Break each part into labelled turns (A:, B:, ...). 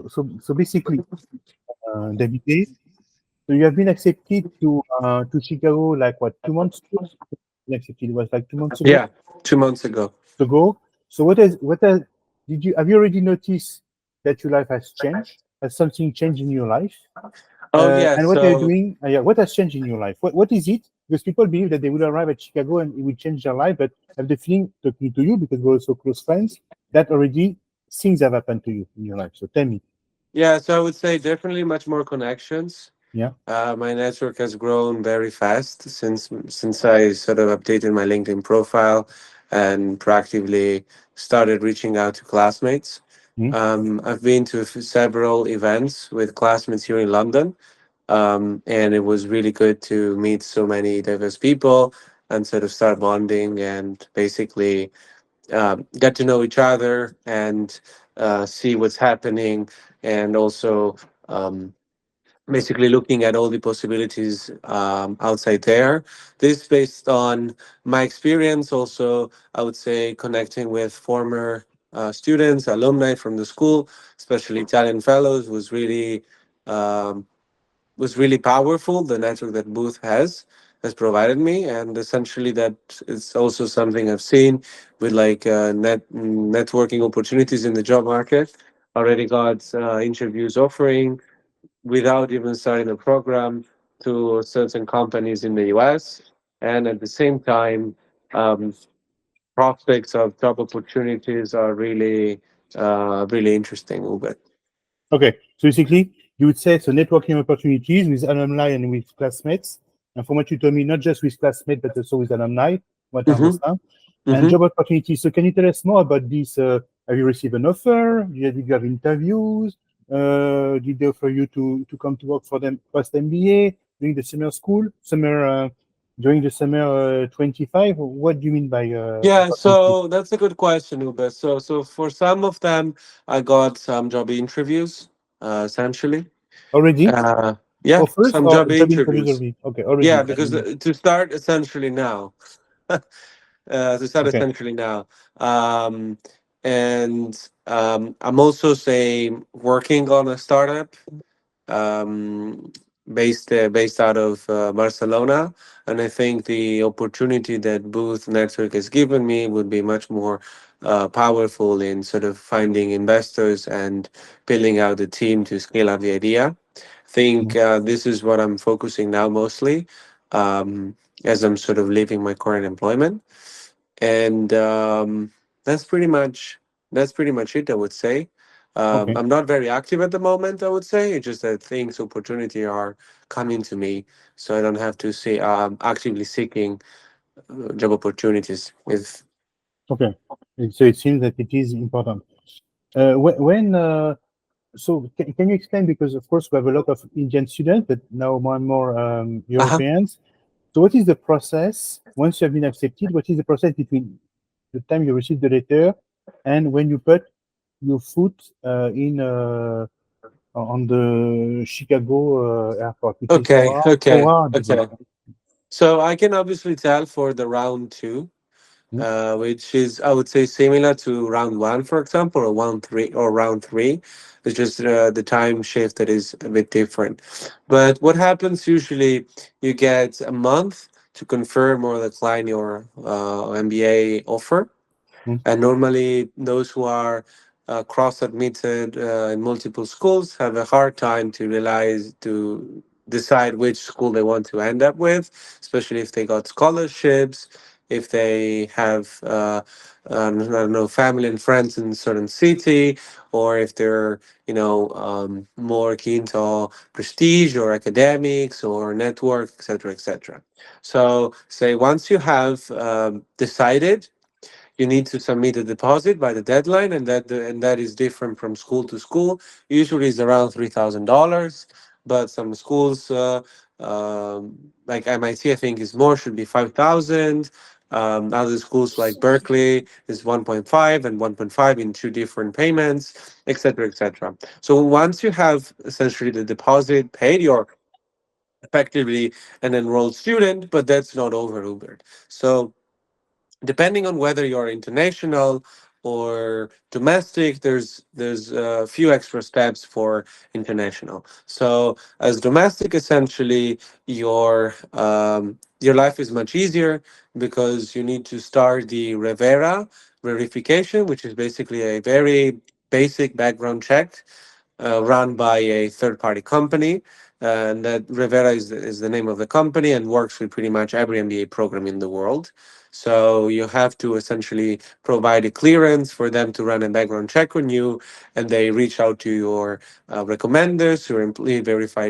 A: So basically, Davide, so you have been accepted to Chicago like what 2 months ago? Accepted was like 2 months ago.
B: Yeah, 2 months ago.
A: Ago. So what has did you have you already noticed that your life has changed? Has something changed in your life?
B: Oh yeah,
A: And what are you
B: so
A: doing? Yeah, what has changed in your life? What is it? Because people believe that they will arrive at Chicago and it will change their life, but I have the feeling, talking to you because we're also close friends, that already things have happened to you in your life. So tell me.
B: yeah, so I would say definitely much more connections.
A: Yeah.
B: My network has grown very fast since I sort of updated my LinkedIn profile and proactively started reaching out to classmates.
A: Mm,
B: I've been to several events with classmates here in London, and it was really good to meet so many diverse people and sort of start bonding and basically get to know each other and see what's happening, and also um, basically looking at all the possibilities outside there. This based on my experience, also I would say connecting with former students, alumni from the school, especially Italian fellows, um, was really powerful. The network that Booth has provided me, and essentially that is also something I've seen with like networking opportunities in the job market. Already got interviews offering without even starting the program to certain companies in the US, and at the same time, um, prospects of job opportunities are really interesting. Hubert.
A: okay. So basically, you would say so networking opportunities with alumni and with classmates. And from what you told me, not just with classmates, but also with alumni, what I
B: Mm-hmm.
A: understand. And
B: Mm-hmm.
A: job opportunities. So can you tell us more about this? Have you received an offer? Did you have interviews? Did they offer you to come to work for them post MBA during the summer school, during the summer 25? What do you mean by
B: Yeah,
A: opportunities?
B: so that's a good question, Uber. So for some of them, I got some job interviews, essentially.
A: Already?
B: Uh, yeah,
A: Offers
B: some
A: or
B: job
A: job interviews
B: interviews.
A: already? Okay,
B: Yeah,
A: already.
B: because to start essentially now, to start
A: Okay.
B: essentially now, um, and I'm also say working on a startup um, based out of Barcelona, and I think the opportunity that Booth Network has given me would be much more powerful in sort of finding investors and building out the team to scale up the idea. I think
A: Mm,
B: this is what I'm focusing now mostly, as I'm sort of leaving my current employment, and that's pretty much that's pretty much it, I would say.
A: okay.
B: I'm not very active at the moment, I would say. It's just that things, opportunity are coming to me, so I don't have to say actively seeking job opportunities. With
A: Okay. So it seems that it is important. So can you explain, because of course we have a lot of Indian students, but now more and more
B: uh-huh.
A: Europeans. So what is the process once you have been accepted? What is the process between the time you receive the letter and when you put your foot in on the Chicago airport, which is
B: Okay,
A: how
B: okay,
A: hard is it?
B: okay. So I can obviously tell for the round two,
A: Hmm?
B: which is I would say similar to round one, for example, or round three. It's just the time shift that is a bit different. But what happens usually, you get a month to confirm or decline your MBA offer,
A: Hmm?
B: and normally those who are cross-admitted in multiple schools have a hard time to realize to decide which school they want to end up with, especially if they got scholarships, if they have I don't know, family and friends in a certain city, or if they're more keen to prestige or academics or network, etc., etc. So say once you have decided, you need to submit a deposit by the deadline, and that is different from school to school. Usually it's around $3,000, but some schools like MIT, I think is more, should be 5,000. Other schools like Berkeley is 1.5 and 1.5 in two different payments, etc., etc. So once you have essentially the deposit paid, you're effectively an enrolled student, but that's not over, Hubert. So depending on whether you're international or domestic, there's a few extra steps for international. So as domestic, essentially your life is much easier because you need to start the Rivera verification, which is basically a very basic background check run by a third party company. And that Rivera is the name of the company and works with pretty much every MBA program in the world. So you have to essentially provide a clearance for them to run a background check on you, and they reach out to your recommenders, your employee, verify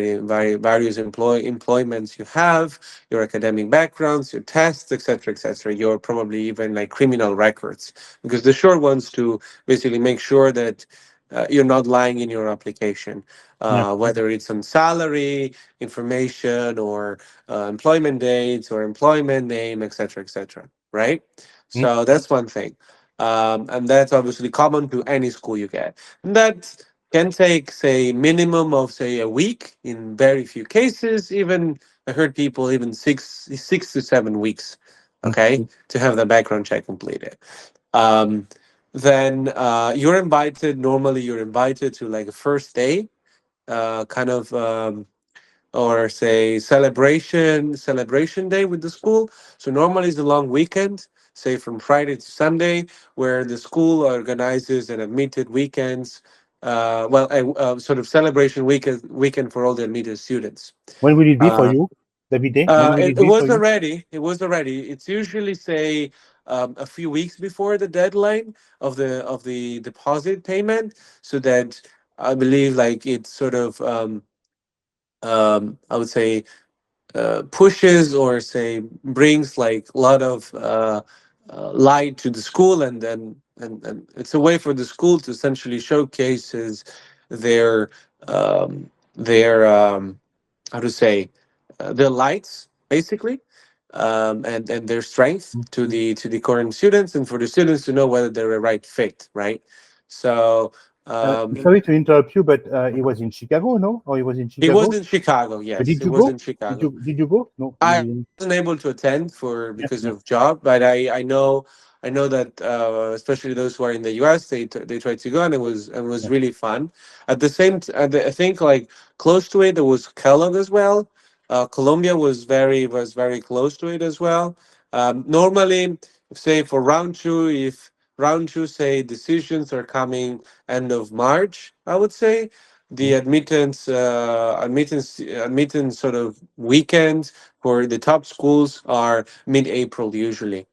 B: various employments you have, your academic backgrounds, your tests, etc., etc. Your probably even like criminal records, because the short ones to basically make sure that you're not lying in your application,
A: Yeah.
B: whether it's on salary information or employment dates or employment name, etc., etc. Right?
A: Mm.
B: So that's one thing, and that's obviously common to any school you get. And that can take, say, minimum of say a week in very few cases. Even I heard people even 6 to 7 weeks.
A: Mm.
B: Okay, to have the background check completed. Um, then you're invited. Normally, you're invited to like a first day, kind of, or say celebration day with the school. So normally it's a long weekend, say from Friday to Sunday, where the school organizes an admitted weekends. Well, a sort of celebration weekend for all the admitted students.
A: When will it be for
B: Uh,
A: you, Davide? When will it
B: it
A: be for
B: was
A: you?
B: already. It was already. It's usually say a few weeks before the deadline of the deposit payment, so that I believe like it sort of I would say pushes or say brings like a lot of light to the school, and then and it's a way for the school to essentially showcases their their how to say their lights basically, and their strength
A: Mm.
B: to the current students, and for the students to know whether they're a right fit, right? So
A: Sorry to interrupt you, but it was in Chicago, no? Or it was in
B: it was
A: Chicago?
B: in Chicago.
A: But
B: Yes,
A: did
B: it
A: you
B: was
A: go?
B: in
A: Did
B: Chicago.
A: you go? No, you
B: I
A: didn't.
B: wasn't able to attend for
A: Yeah,
B: because
A: yeah,
B: of job, but I know that especially those who are in the US, they tried to go, and it was
A: yeah.
B: really fun. At the same, I think like close to it there was Kellogg as well. Colombia was very close to it as well. Normally, say for round two, if round two say decisions are coming end of March, I would say the
A: Mm.
B: admittance sort of weekend for the top schools are mid-April usually.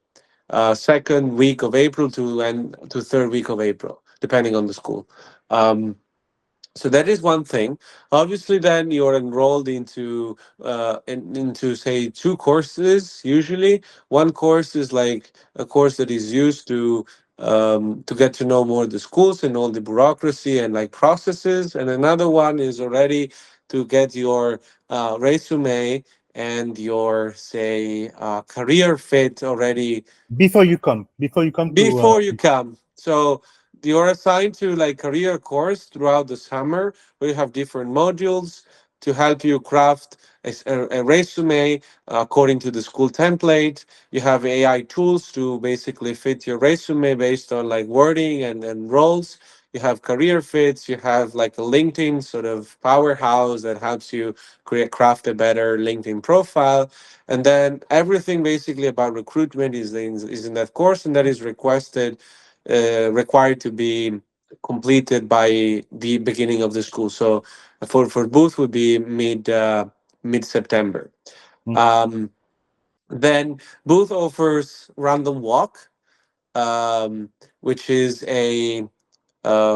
B: Second week of April to third week of April, depending on the school. Um, so that is one thing. Obviously, then you're enrolled into say two courses. Usually, one course is like a course that is used to get to know more the schools and all the bureaucracy and like processes, and another one is already to get your resume and your say career fit already
A: Before you come to,
B: before you come. So you're assigned to like career course throughout the summer. We have different modules to help you craft a resume according to the school template. You have AI tools to basically fit your resume based on like wording and roles. You have career fits. You have like a LinkedIn sort of powerhouse that helps you create craft a better LinkedIn profile, and then everything basically about recruitment is in that course, and that is required to be completed by the beginning of the school. So for Booth would be mid September.
A: mm,
B: Um, then Booth offers random walk, um, which is a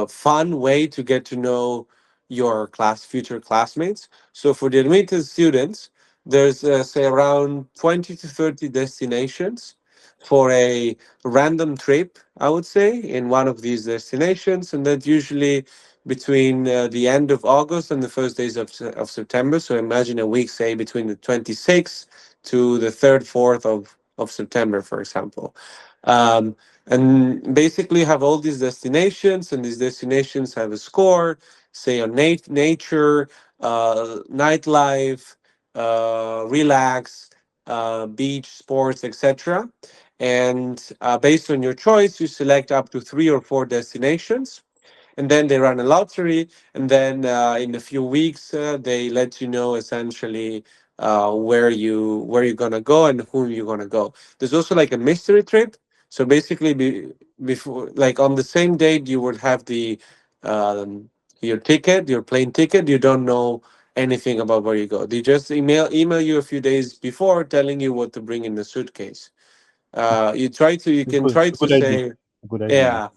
B: fun way to get to know your future classmates. So for the admitted students, there's say around 20 to 30 destinations for a random trip, I would say, in one of these destinations, and that's usually between the end of August and the first days of September. So imagine a week, say between the 26th to the 3rd, 4th of September, for example. Um, and basically have all these destinations, and these destinations have a score, say on nature, nightlife, relax, beach sports, etc. And based on your choice, you select up to 3 or 4 destinations, and then they run a lottery, and then in a few weeks they let you know essentially where you're gonna go and whom you're gonna go. There's also like a mystery trip. So basically, before, like on the same date, you would have the um, your ticket, your plane ticket. You don't know anything about where you go. They just email you a few days before, telling you what to bring in the suitcase. You can try
A: It's a
B: to
A: good idea.
B: say,
A: A good idea. Yeah.
B: yeah.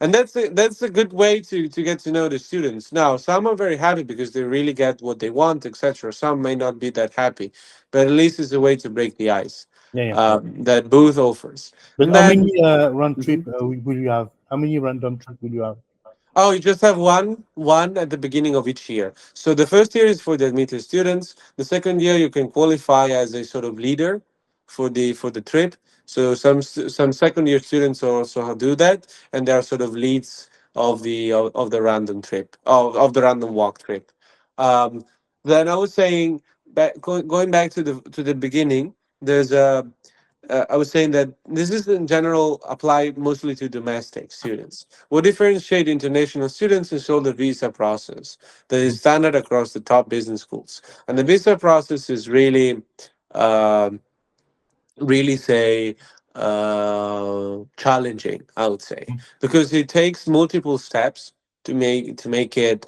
B: And that's a good way to get to know the students. Now, some are very happy because they really get what they want, etc. Some may not be that happy, but at least it's a way to break the ice
A: Yeah. Yeah. Yeah.
B: that Booth offers.
A: But
B: And
A: how
B: then,
A: many round
B: Mhm.
A: trip will you have? How many random trip will you have?
B: Oh, you just have one at the beginning of each year. So the first year is for the admitted students. The second year you can qualify as a sort of leader for the trip. So some second year students also do that, and they are sort of leads of the random trip of the random walk trip. Um, then I was saying, going back to the beginning, there's a I was saying that this is in general apply mostly to domestic students. What differentiate international students is all the visa process that is
A: Mhm.
B: standard across the top business schools. And the visa process is really, um really say, challenging, I would say, because it takes multiple steps to make it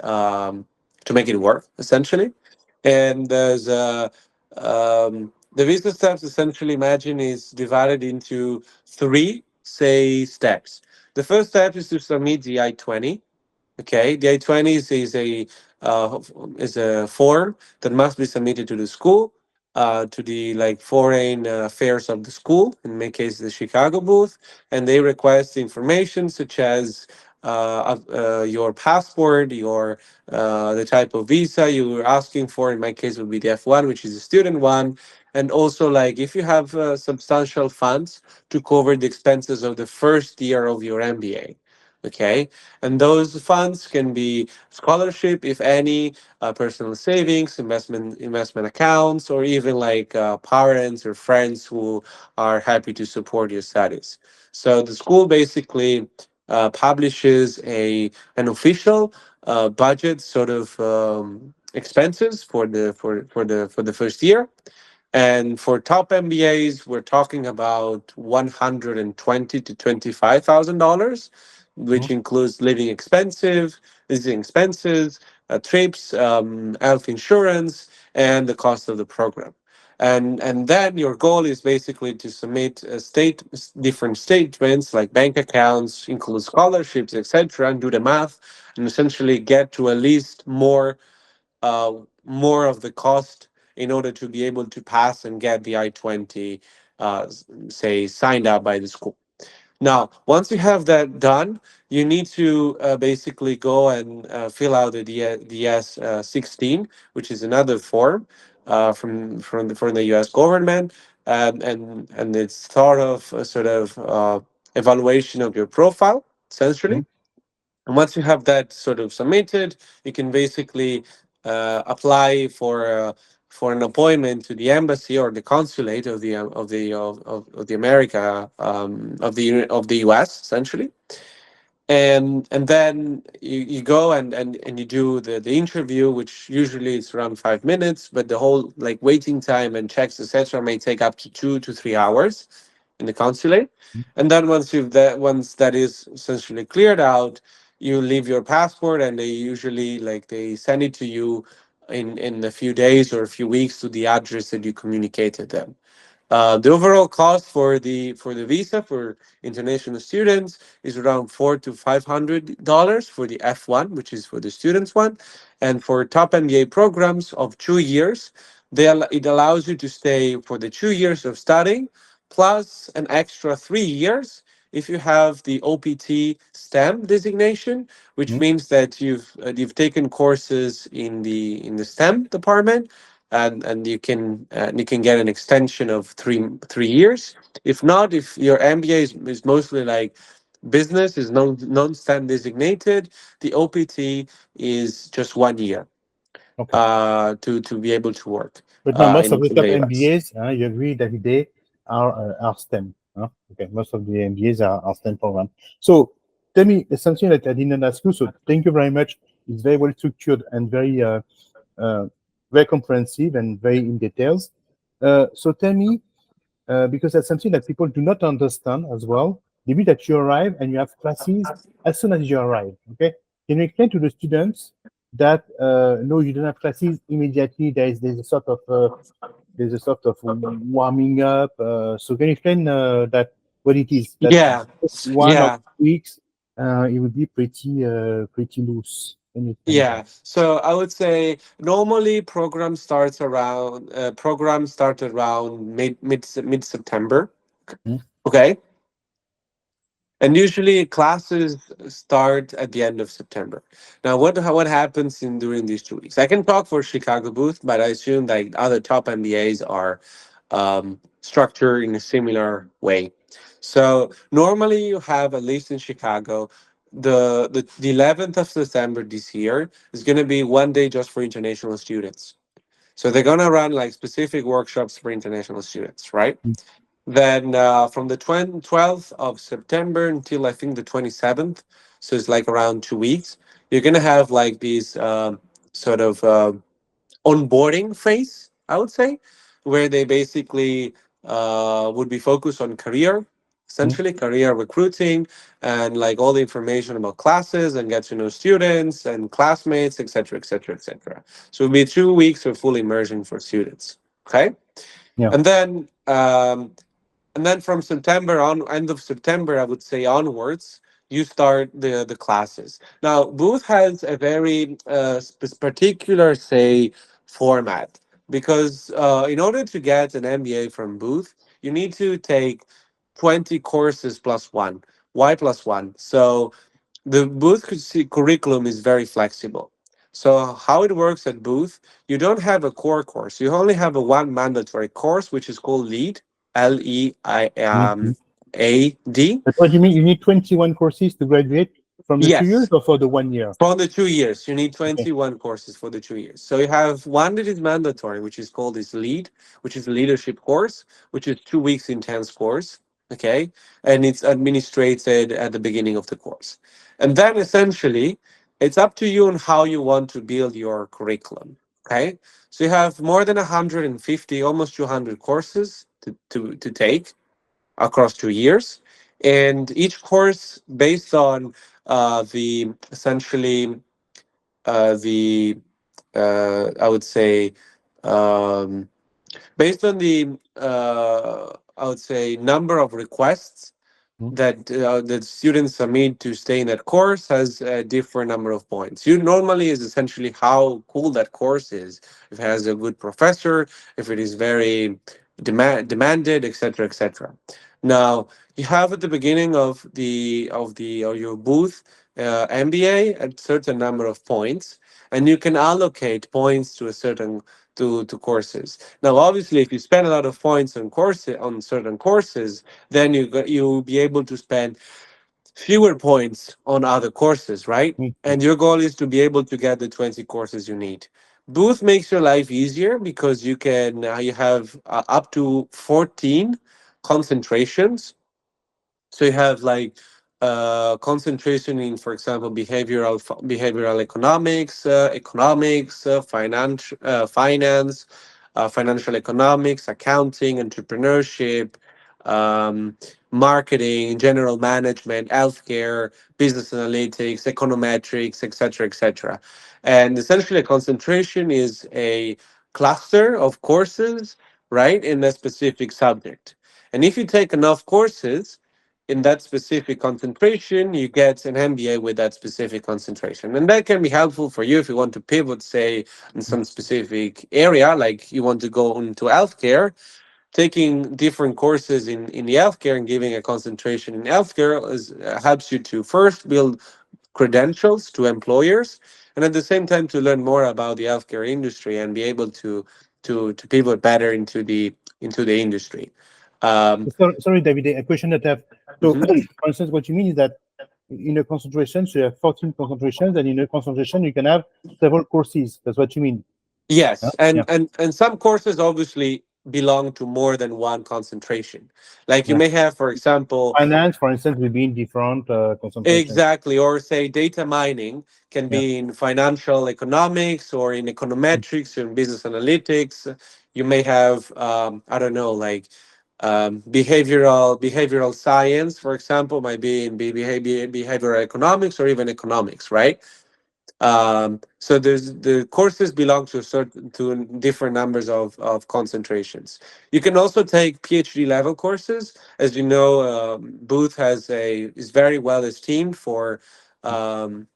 B: work essentially. And there's the visa steps essentially, imagine, is divided into three, say, steps. The first step is to submit the I-20. Okay, the I-20 uh, is a form that must be submitted to the school, to the like foreign affairs of the school, in my case the Chicago booth, and they request information such as your passport, your the type of visa you were asking for. In my case, would be the F1, which is a student one, and also like if you have substantial funds to cover the expenses of the first year of your MBA. Okay, and those funds can be scholarship, if any, personal savings, investment accounts, or even like parents or friends who are happy to support your studies. So the school basically publishes a an official budget sort of expenses for the first year, and for top MBAs, we're talking about 120 to $25,000, which
A: Mhm.
B: includes living expenses, trips, health insurance, and the cost of the program. And then your goal is basically to submit different statements like bank accounts, include scholarships, etc., and do the math, and essentially get to at least more of the cost in order to be able to pass and get the I-20, say, signed up by the school. Now, once you have that done, you need to basically go and fill out the DS 16, which is another form from the U.S. government, and it's sort of evaluation of your profile, essentially.
A: Mhm.
B: And once you have that sort of submitted, you can basically apply for an appointment to the embassy or the consulate of the America of the U.S. essentially. And then you go and you do the interview, which usually it's around 5 minutes, but the whole like waiting time and checks, etc., may take up to 2 to 3 hours in the consulate. And then once that is essentially cleared out, you leave your passport, and they usually like they send it to you in a few days or a few weeks to the address that you communicated them. The overall cost for the visa for international students is around $400 to $500 for the F1, which is for the students one, and for top MBA programs of 2 years, it allows you to stay for the 2 years of studying, plus an extra 3 years if you have the OPT STEM designation, which
A: Mhm.
B: means that you've taken courses in the STEM department, and you can get an extension of three years. If not, if your MBA is mostly like business, is non STEM designated, the OPT is just 1 year.
A: Okay.
B: to be able to work
A: But now most of the
B: in
A: top
B: the US.
A: MBAs, you agree, Davide, are STEM. Okay, most of the MBAs are STEM program. So tell me something that I didn't ask you. So thank you very much. It's very well structured and uh, very comprehensive and very in details. So tell me, because that's something that people do not understand as well. Maybe that you arrive and you have classes as soon as you arrive. Okay, can you explain to the students that no, you don't have classes immediately? There's a sort of warming up. So can you explain that what it is? That
B: Yeah,
A: 1 or
B: yeah.
A: 2 weeks, it would be pretty loose. Can you explain that?
B: Yeah, so I would say normally program started around mid September.
A: Hmm?
B: Okay, and usually classes start at the end of September. Now, what happens in during these 2 weeks? I can talk for Chicago Booth, but I assume like other top MBAs are structured in a similar way. So normally you have, at least in Chicago, the 11th of December this year is going to be one day just for international students. So they're going to run like specific workshops for international students, right? Then from the 12th of September until I think the 27th, so it's like around 2 weeks, you're going to have like these sort of onboarding phase, I would say, where they basically would be focused on career,
A: Hmm?
B: essentially career recruiting, and like all the information about classes and get to know students and classmates, etc., etc., etc. So it'll be 2 weeks of full immersion for students. Okay,
A: Yeah.
B: and then from September on, end of September, I would say onwards, you start the classes. Now, Booth has a very particular, say, format because in order to get an MBA from Booth, you need to take 20 courses plus one. Why plus one? So the Booth curriculum is very flexible. So how it works at Booth, you don't have a core course. You only have a one mandatory course, which is called LEAD,
A: Mhm.
B: LEIAD.
A: But what do you mean? You need 21 courses to graduate from the 2 years
B: Yes.
A: or for the 1 year?
B: For the 2 years, you need
A: Okay.
B: 21 courses for the 2 years. So you have one that is mandatory, which is called this lead, which is a leadership course, which is 2 weeks intense course. Okay. And it's administrated at the beginning of the course. And then essentially, it's up to you on how you want to build your curriculum. Okay. So you have more than 150, almost 200 courses to take across 2 years. And each course based on the essentially the I would say um, based on the I would say number of requests
A: Mhm.
B: that students submit to stay in that course has a different number of points. You normally is essentially how cool that course is. If it has a good professor, if it is very demanded, etc., etc. Now you have at the beginning of your booth MBA a certain number of points, and you can allocate points to a certain to courses. Now, obviously, if you spend a lot of points on certain courses, then you'll be able to spend fewer points on other courses, right?
A: Mhm.
B: And your goal is to be able to get the 20 courses you need. Booth makes your life easier because you have up to 14 concentrations. So you have like concentration in, for example, behavioral economics, finance, financial economics, accounting, entrepreneurship, um, marketing, general management, healthcare, business analytics, econometrics, etc., etc. And essentially, a concentration is a cluster of courses, right, in a specific subject. And if you take enough courses in that specific concentration, you get an MBA with that specific concentration. And that can be helpful for you if you want to pivot, say, in some specific area, like you want to go into healthcare. Taking different courses in the healthcare and giving a concentration in healthcare helps you to first build credentials to employers, and at the same time to learn more about the healthcare industry and be able to pivot better into the industry. Um,
A: Sorry, David, a question that I have. So,
B: mhm.
A: for instance, what you mean is that in a concentration, so you have 14 concentrations, and in a concentration, you can have several courses. That's what you mean. Yeah,
B: Yes, and
A: yeah,
B: and some courses obviously belong to more than one concentration. Like you
A: yeah.
B: may have, for example,
A: Finance, for instance, will be in different concentration.
B: exactly, or say data mining can
A: Yeah.
B: be in financial economics or in econometrics or in business analytics. You may have, I don't know, like behavioral science, for example, might be in behavioral economics or even economics, right? So there's the courses belong to certain to different numbers of concentrations. You can also take PhD level courses. As you know, Booth is very well esteemed for um,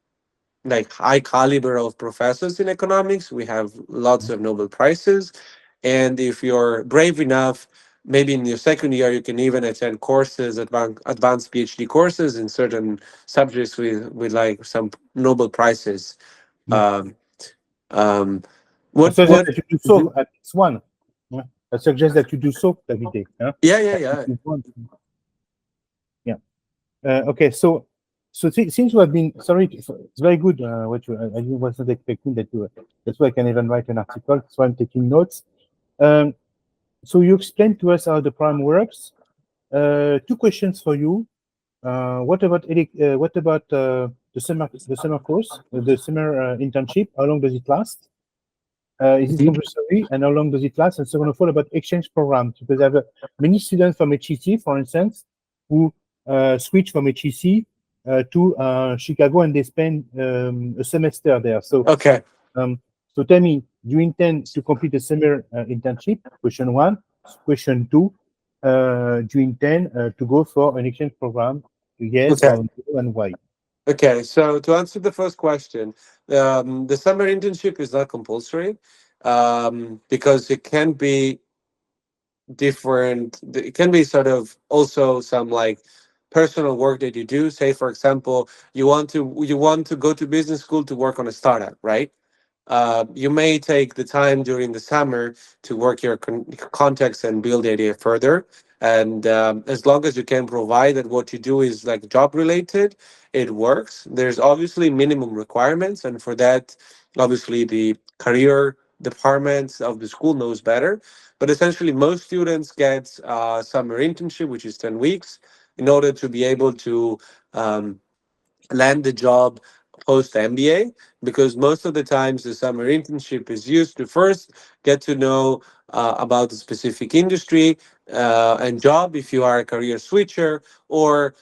B: like high caliber of professors in economics. We have lots of Nobel prizes, and if you're brave enough, maybe in your second year you can even attend courses, advanced PhD courses in certain subjects with like some Nobel prizes.
A: Yeah.
B: um, um,
A: I suggest
B: what?
A: that you do
B: Mhm.
A: so at least one. Yeah. I suggest that you do so, Davide. Yeah.
B: Yeah, yeah,
A: At
B: yeah.
A: least one. Yeah. Okay. So since you have been sorry, it's very good. What you I was not expecting that you. That's why I can even write an article. So I'm taking notes. Um, so you explained to us how the program works. Two questions for you. What about the summer course, the summer internship? How long does it last? Is it
B: Mhm.
A: compulsory, and how long does it last? And second of all, about exchange programs, because I have many students from HEC, for instance, who switch from HEC to Chicago, and they spend a semester there.
B: Okay.
A: Um, so tell me, do you intend to complete a summer internship? Question one. Question two, do you intend to go for an exchange program? Yes
B: Okay.
A: or no, and why?
B: Okay. So to answer the first question, the summer internship is not compulsory, because it can be different. It can be sort of also some like personal work that you do. Say, for example, you want to go to business school to work on a startup, right? You may take the time during the summer to work your context and build the idea further. And as long as you can provide that what you do is like job related, it works. There's obviously minimum requirements, and for that, obviously the career department of the school knows better. But essentially, most students get summer internship, which is 10 weeks, in order to be able to um, land the job post MBA, because most of the times the summer internship is used to first get to know about the specific industry and job if you are a career switcher, or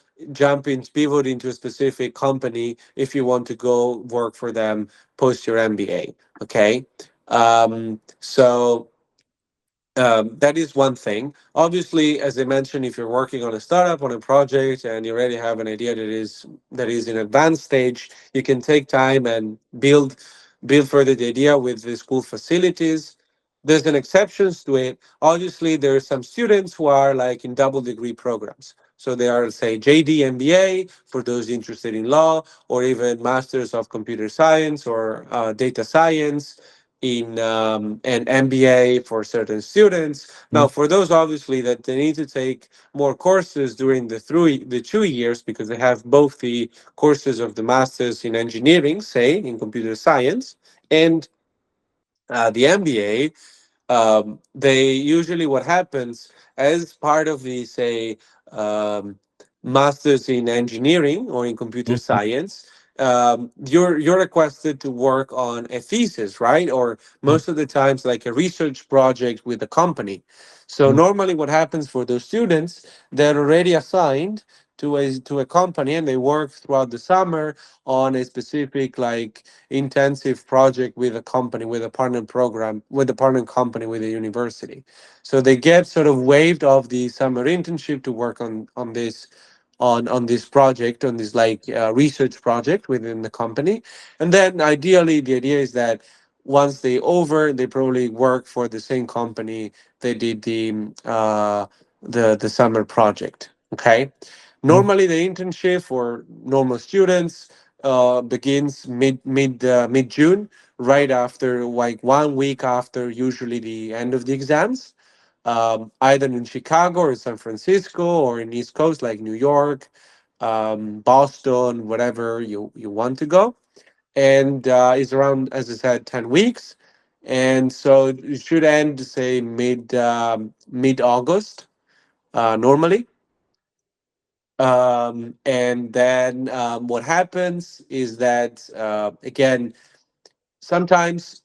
B: pivot into a specific company if you want to go work for them post your MBA. Okay. So that is one thing. Obviously, as I mentioned, if you're working on a startup, on a project, and you already have an idea that is in advanced stage, you can take time and build further the idea with the school facilities. There's an exceptions to it. Obviously, there are some students who are like in double degree programs. So they are, say, JD MBA for those interested in law, or even Masters of Computer Science or Data Science in an MBA for certain students. Now,
A: Mm,
B: for those obviously that they need to take more courses during the 2 years, because they have both the courses of the masters in engineering, say in computer science, and the MBA. They usually, what happens as part of the, say, um, masters in engineering or in computer
A: mm, mm,
B: science, you're requested to work on a thesis, right? Or
A: mm,
B: most of the times like a research project with a company. So
A: mm,
B: normally what happens for those students, they're already assigned to a company, and they work throughout the summer on a specific like intensive project with a company, with a partner program, with a partner company, with a university. So they get sort of waived off the summer internship to work on this project, on this like research project within the company. And then ideally the idea is that once they probably work for the same company they did the summer project. Okay.
A: mm,
B: Normally the internship for normal students begins mid June, right after, like 1 week after usually the end of the exams, either in Chicago or San Francisco or in East Coast like New York, Boston, whatever you want to go. And it's around, as I said, 10 weeks. and so it should end, say, mid August, normally. And then what happens is that, again, sometimes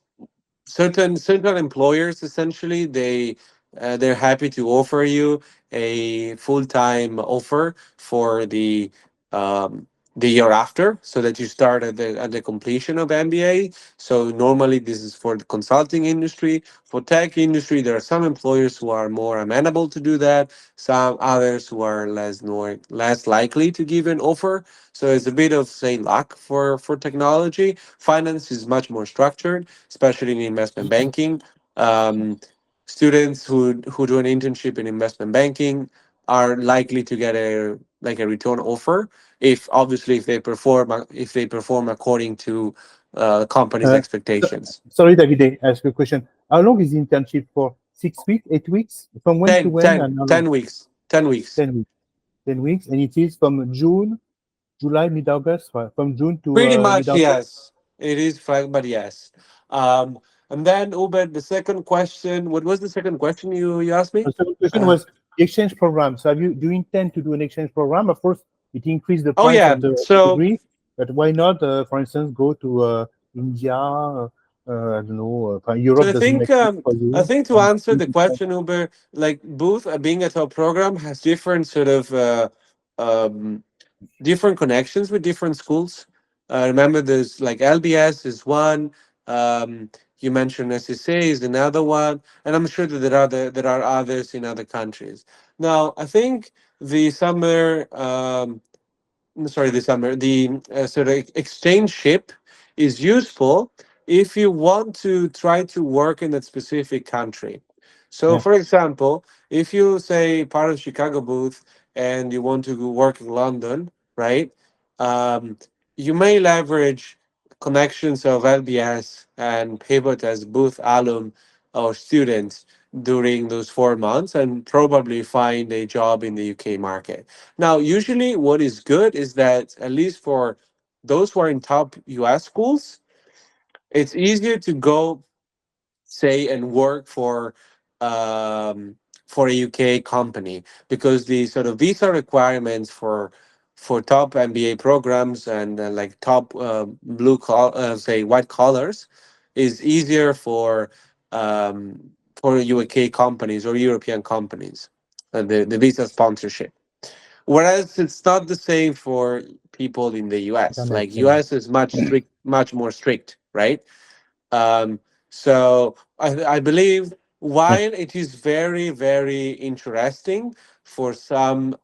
B: certain employers, essentially, they're happy to offer you a full-time offer for um, the year after, so that you start at the completion of MBA. So normally this is for the consulting industry. For tech industry, there are some employers who are more amenable to do that, some others who are less likely to give an offer. So it's a bit of, say, luck for technology. Finance is much more structured, especially in investment banking. Um, Students who do an internship in investment banking are likely to get a return offer, if obviously if they perform according to company's
A: Uh, so,
B: expectations.
A: sorry, Davide, I ask you a question. How long is the internship for? 6 weeks, 8 weeks? From when to
B: 10,
A: when
B: 10,
A: and how long?
B: 10 weeks. 10 weeks.
A: 10 weeks. 10 weeks, and it is from June, July, mid-August, from June to
B: Pretty much,
A: mid-August.
B: yes. It is flag, but yes. Um, and then, Ubed, the second question. What was the second question you asked me?
A: The second question
B: Uh,
A: was the exchange program. So do you intend to do an exchange program? Of course, it increased the
B: oh
A: price
B: yeah.
A: of the
B: So
A: degree, but why not, for instance, go to India? I don't know,
B: So
A: Europe
B: I
A: doesn't
B: think
A: make sense for
B: I
A: you.
B: think to
A: And
B: answer
A: do
B: the
A: it.
B: question, Uber, like Booth, being a top program, has different sort of um, different connections with different schools. Remember, there's like LBS is one. Um, you mentioned SSA is another one, and I'm sure that there are others in other countries. Now, I think the summer sorry, the summer, the sort of exchange ship is useful if you want to try to work in a specific country. So,
A: Yeah.
B: for example, if you say part of Chicago booth and you want to go work in London, right? Um, you may leverage connections of LBS and pivot as booth alum or students during those 4 months and probably find a job in the UK market. Now, usually what is good is that, at least for those who are in top US schools, it's easier to go, say, and work um, for a UK company, because the sort of visa requirements for top MBA programs and like top say, white collars, is easier for UK companies or European companies, the visa sponsorship. Whereas it's not the same for people in the US.
A: Internet.
B: Like
A: Yeah.
B: US is much more strict, right? Um, so I believe,
A: Yeah.
B: while it is very, very interesting for some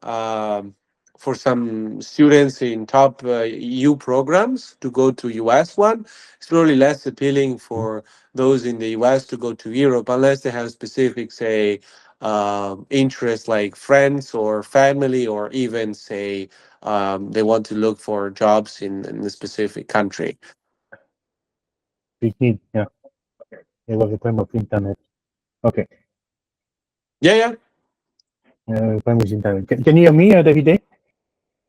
B: students in top EU programs to go to US one, it's probably less appealing for those in the US to go to Europe, unless they have specific, say, interests, like friends or family, or even, say, they want to look for jobs in a specific country.
A: Big need. Yeah. It was the time of internet. Okay.
B: Yeah, yeah.
A: Time with internet. Can you hear me, Davide?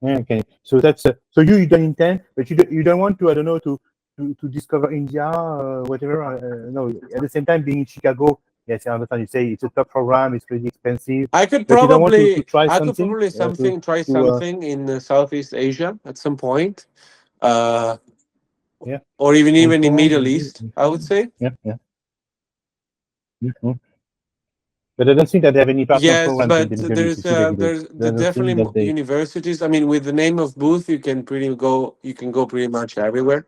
A: Yeah, okay. So that's so you don't intend, but you don't want to, I don't know, to discover India, whatever. No, at the same time, being in Chicago, yes, I understand. You say it's a top program, it's pretty expensive, but you don't want to try
B: I could
A: something
B: probably something try
A: to
B: something in Southeast Asia at some point, uh,
A: yeah,
B: or even
A: Hong
B: even in
A: Kong,
B: Middle
A: maybe.
B: East, I would say.
A: Yeah, yeah. Mhm. But I don't think that they have any partner
B: Yes,
A: programs in
B: but
A: the Middle East. You see, Davide.
B: there's
A: I don't
B: definitely
A: think that they.
B: universities. I mean, with the name of Booth, you can go pretty much everywhere.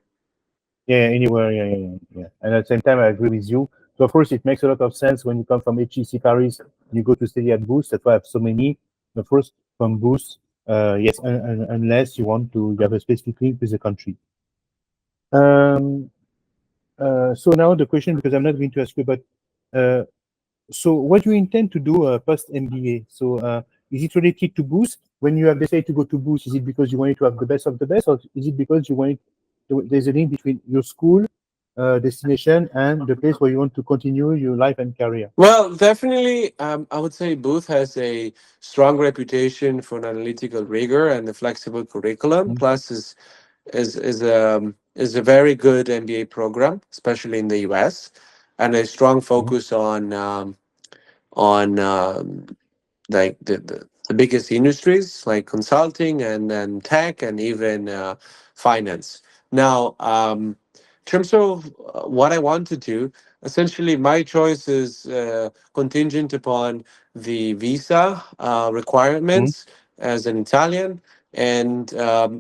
A: Yeah, anywhere. Yeah, yeah, yeah, yeah. And at the same time, I agree with you. So, of course, it makes a lot of sense when you come from HEC Paris, you go to study at Booth. That's why I have so many. Of course, from Booth, yes, unless you want to, you have a specific link with the country. Um, so now the question, because I'm not going to ask you, but uh, so what do you intend to do post MBA? So is it related to Boost? When you have decided to go to Boost, is it because you wanted to have the best of the best, or is it because you wanted there's a link between your school destination and the place where you want to continue your life and career?
B: Well, definitely, I would say Booth has a strong reputation for an analytical rigor and a flexible curriculum.
A: Mm.
B: Plus, is a very good MBA program, especially in the US. and a strong
A: Mhm.
B: focus on like the biggest industries like consulting and then tech and even finance. Now, in terms of what I want to do, essentially my choice is contingent upon the visa
A: Mhm.
B: requirements as an Italian, and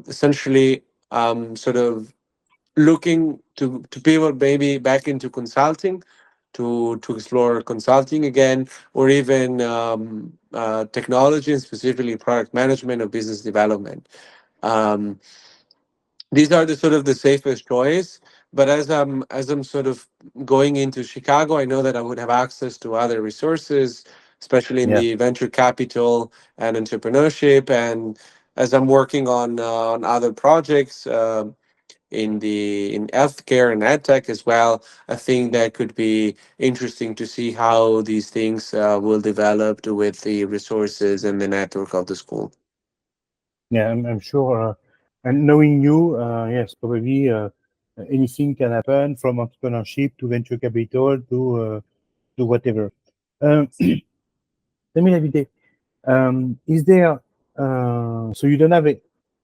B: essentially sort of looking to pivot maybe back into consulting, to explore consulting again, or even technology and specifically product management or business development. Um, these are the sort of the safest choice. But as I'm sort of going into Chicago, I know that I would have access to other resources, especially in
A: Yeah.
B: the venture capital and entrepreneurship. And as I'm working on other projects, in healthcare and edtech as well. I think that could be interesting to see how these things will develop with the resources and the network of the school.
A: Yeah, I'm sure. And knowing you, yes, probably anything can happen from entrepreneurship to venture capital to whatever. Tell me, Davide, is there, so you don't have a,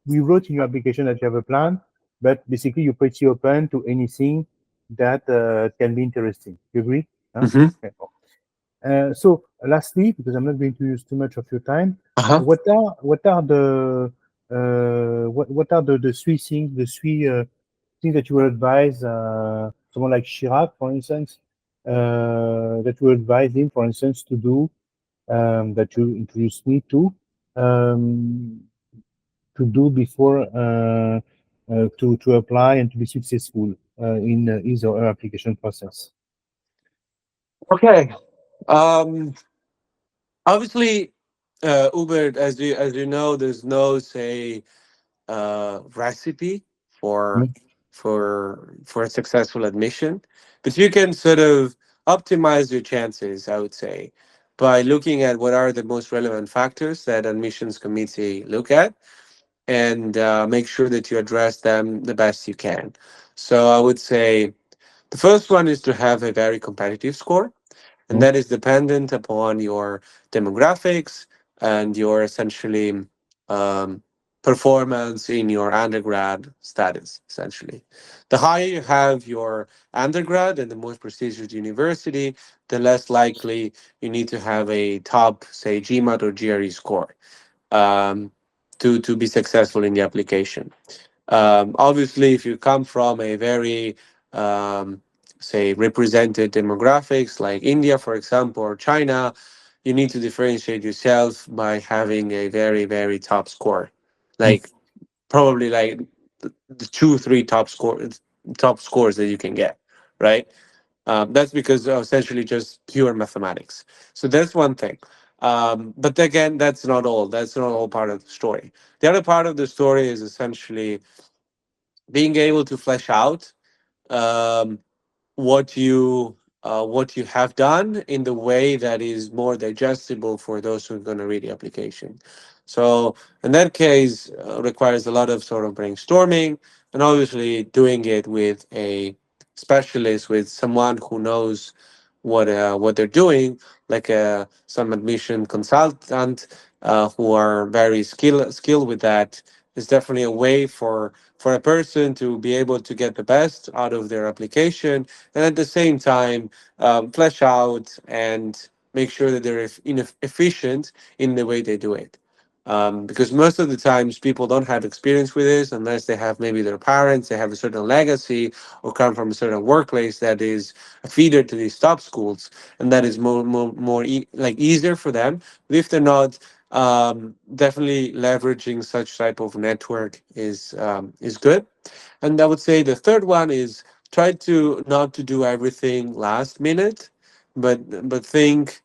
A: we wrote in your application that you have a plan, but basically you're pretty open to anything that can be interesting. You agree? Huh?
B: Mm-hmm.
A: Okay. So lastly, because I'm not going to use too much of your time,
B: Uh-huh.
A: what are the three things that you would advise someone like Chirac, for instance, that you would advise him, for instance, to do that you introduced me um, to do before to apply and to be successful in his or her application process.
B: Okay. Um, Obviously, Hubert, as you know, there's no say recipe for
A: Mm,
B: for a successful admission, but you can sort of optimize your chances, I would say, by looking at what are the most relevant factors that admissions committee look at, and make sure that you address them the best you can. So I would say the first one is to have a very competitive score, and
A: mm,
B: that is dependent upon your demographics and your essentially um, performance in your undergrad status. Essentially, the higher you have your undergrad and the most prestigious university, the less likely you need to have a top, say, GMAT or GRE score um, to be successful in the application. Obviously, if you come from a very, say, represented demographics like India, for example, or China, you need to differentiate yourself by having a very, very top score,
A: mm,
B: like probably like the two, three top scores that you can get, right? That's because of essentially just pure mathematics. So that's one thing. But again, that's not all. That's not all part of the story. The other part of the story is essentially being able to flesh out um, what you have done in the way that is more digestible for those who are going to read the application. So in that case, requires a lot of sort of brainstorming and obviously doing it with a specialist, with someone who knows what they're doing, like some admission consultant who are very skilled with that. Is definitely a way for a person to be able to get the best out of their application and at the same time flesh out and make sure that they're efficient in the way they do it. Because most of the times people don't have experience with this unless they have maybe their parents, they have a certain legacy or come from a certain workplace that is a feeder to these top schools, and that is like easier for them. But if they're not, definitely leveraging such type of network is good. And I would say the third one is try to not to do everything last minute, but think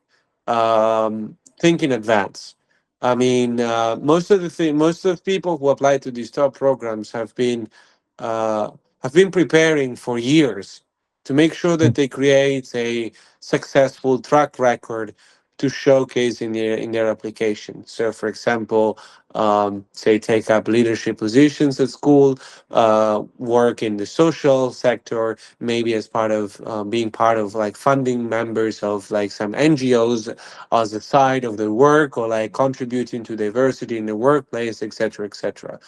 B: in advance. I mean, most of the people who apply to these top programs uh, have been preparing for years to make sure
A: mm,
B: that they create a successful track record to showcase in their application. So, for example, say take up leadership positions at school, work in the social sector, maybe as part of being part of like funding members of like some NGOs as a side of the work, or like contributing to diversity in the workplace, etc., etc.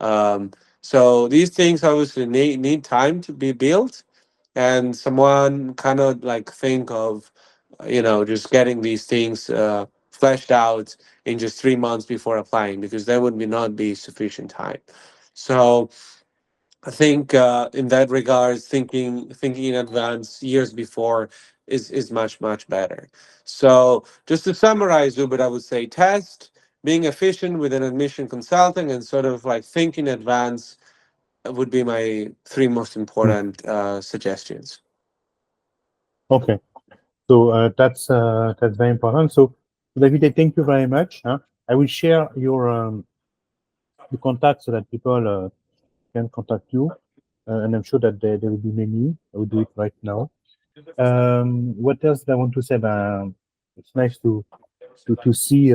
B: Um, so these things obviously need time to be built, and someone cannot like think of, just getting these things fleshed out in just 3 months before applying, because that would not be sufficient time. So I think in that regard, thinking in advance years before is much better. So just to summarize, Hubert, I would say test, being efficient with an admission consulting, and sort of like think in advance would be my three most
A: Mm.
B: important suggestions.
A: Okay. So that's very important. So Davide, thank you very much. I will share your contact so that people can contact you, and I'm sure that there will be many. I will do it right now. What else did I want to say? It's nice to see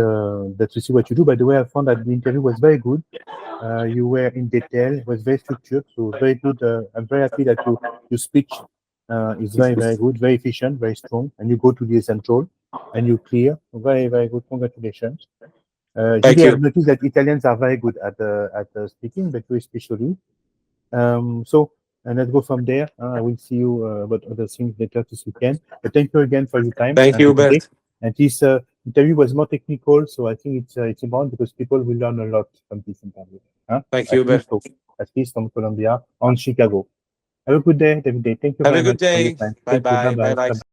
A: what you do. By the way, I found that the interview was very good. You were in detail. It was very structured, so very good. I'm very happy that your speech is very good, very efficient, very strong, and you go to the essential and you clear. Very good. Congratulations.
B: Thank
A: Julie, I've
B: you.
A: noticed that Italians are very good at speaking, but you especially. So, and let's go from there. I will see you about other things later this weekend. But thank you again for your time
B: Thank you,
A: today.
B: Hubert.
A: And this interview was more technical, so I think it's important because people will learn a lot from this interview.
B: Thank you,
A: At
B: Hubert.
A: least, at least from Colombia on Chicago. Have a good day, David. Thank you
B: Have
A: very
B: a good
A: much for your
B: day.
A: time.
B: Bye
A: Thank you. Bye
B: bye. Bye
A: bye.
B: bye.
A: Bye
B: See
A: bye.